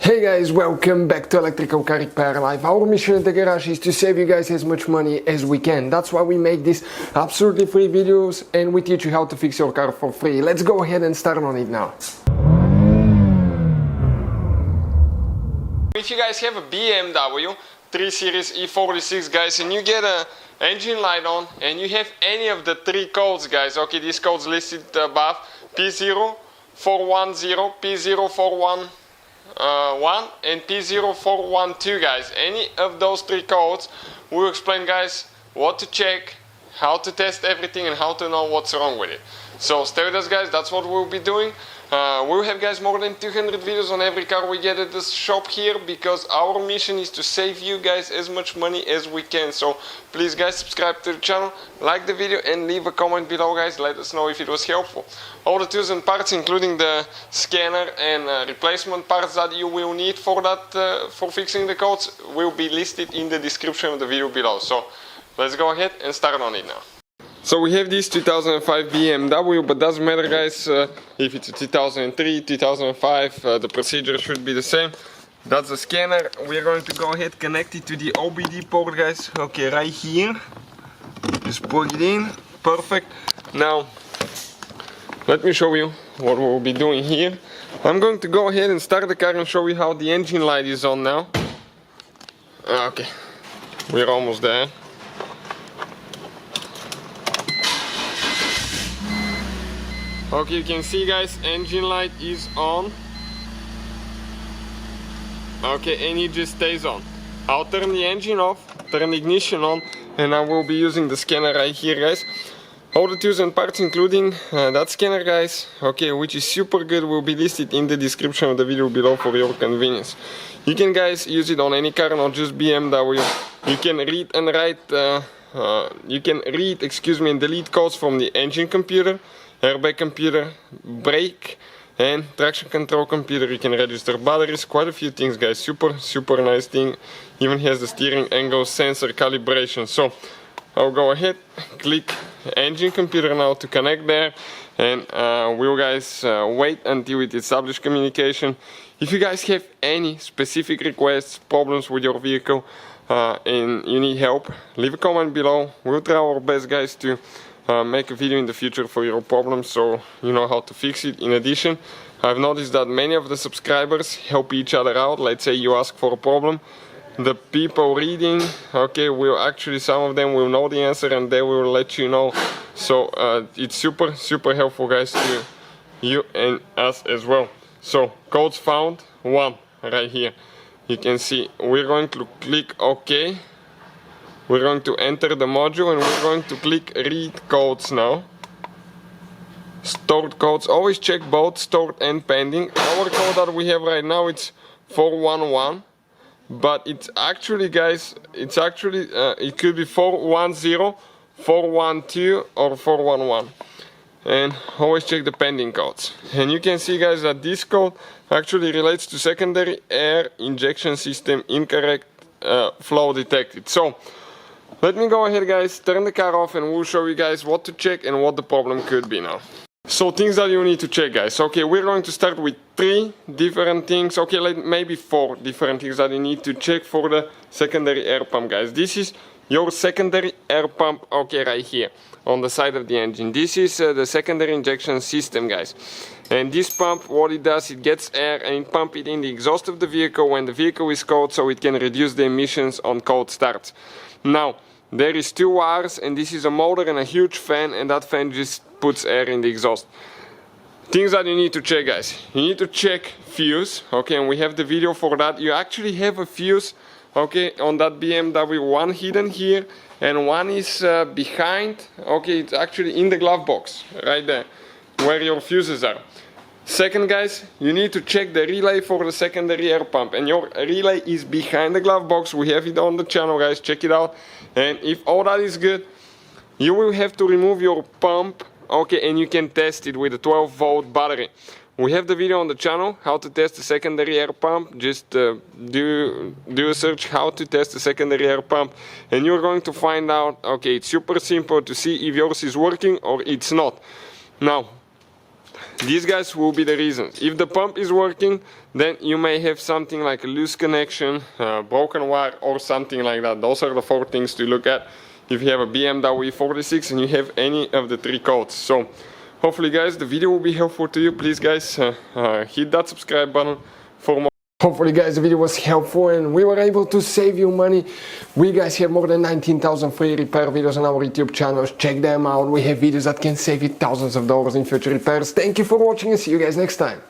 Hey guys, welcome back to Electrical Car Repair Live. Our mission at the garage is to save you guys as much money as we can. That's why we make these absolutely free videos and we teach you how to fix your car for free. Let's go ahead and start on it now. If you guys have a BMW 3 Series E46 guys and you get a engine light on and you have any of the three codes guys, okay, these codes listed above, P0410, P0411 and P0412 guys, any of those three codes will explain guys what to check, how to test everything and how to know what's wrong with it. So stay with us guys, that's what we'll be doing. We'll have guys more than 200 videos on every car we get at this shop here, because our mission is to save you guys as much money as we can. So please guys, subscribe to the channel, like the video and leave a comment below guys, let us know if it was helpful. All the tools and parts including the scanner and replacement parts that you will need for that for fixing the codes will be listed in the description of the video below. So let's go ahead and start on it now. So we have this 2005 BMW, but doesn't matter guys if it's a 2003, 2005, the procedure should be the same. That's the scanner. We're going to go ahead, connect it to the OBD port guys, okay, right here. Just plug it in, perfect. Now, let me show you what we'll be doing here. I'm going to go ahead and start the car and show you how the engine light is on now. Okay, we're almost there. Okay, you can see guys, engine light is on. Okay, and it just stays on. I'll turn the engine off, turn the ignition on, and I will be using the scanner right here guys. All the tools and parts including that scanner guys, okay, which is super good, will be listed in the description of the video below for your convenience. You can guys use it on any car, not just BMW. You can read and write, and delete codes from the engine computer, airbag computer, brake and traction control computer. You can register batteries, quite a few things guys, super nice thing. Even has the steering angle sensor calibration. So I'll go ahead, click engine computer now to connect there, and we'll guys wait until it establishes communication. If you guys have any specific requests, problems with your vehicle and you need help, leave a comment below. We'll try our best guys to make a video in the future for your problems, so you know how to fix it. In addition, I've noticed that many of the subscribers help each other out. Let's say you ask for a problem, the people reading, okay, will actually, some of them will know the answer and they will let you know. So it's super helpful guys to you and us as well. So codes found, 1 right here. You can see we're going to click OK. We're going to enter the module and we're going to click read codes now. Stored codes, always check both stored and pending. Our code that we have right now, it's 411, but it's actually guys, it could be 410, 412 or 411. And always check the pending codes. And you can see guys that this code actually relates to secondary air injection system incorrect flow detected. So let me go ahead guys, turn the car off and we'll show you guys what to check and what the problem could be now. So things that you need to check guys. Okay, we're going to start with 3 different things, okay, maybe 4 different things that you need to check for the secondary air pump guys. This is your secondary air pump, okay, right here on the side of the engine. This is the secondary injection system guys. And this pump, what it does, it gets air and it pumps it in the exhaust of the vehicle when the vehicle is cold, so it can reduce the emissions on cold starts. Now, there is 2 wires and this is a motor and a huge fan, and that fan just puts air in the exhaust. Things that you need to check guys. You need to check fuse, okay, and we have the video for that. You actually have a fuse, okay, on that BMW, one hidden here and one is behind, okay, it's actually in the glove box, right there, where your fuses are. Second guys, you need to check the relay for the secondary air pump, and your relay is behind the glove box. We have it on the channel guys, check it out. And if all that is good, you will have to remove your pump, okay, and you can test it with a 12-volt battery. We have the video on the channel, how to test the secondary air pump. Just do a search how to test the secondary air pump and you're going to find out, okay, it's super simple to see if yours is working or it's not. Now, these guys will be the reasons. If the pump is working, then you may have something like a loose connection, broken wire, or something like that. Those are the 4 things to look at if you have a BMW E46 and you have any of the 3 codes. So hopefully guys the video will be helpful to you. Please guys hit that subscribe button for more. Hopefully guys the video was helpful and we were able to save you money. We guys have more than 19,000 free repair videos on our YouTube channels. Check them out. We have videos that can save you thousands of dollars in future repairs. Thank you for watching and see you guys next time.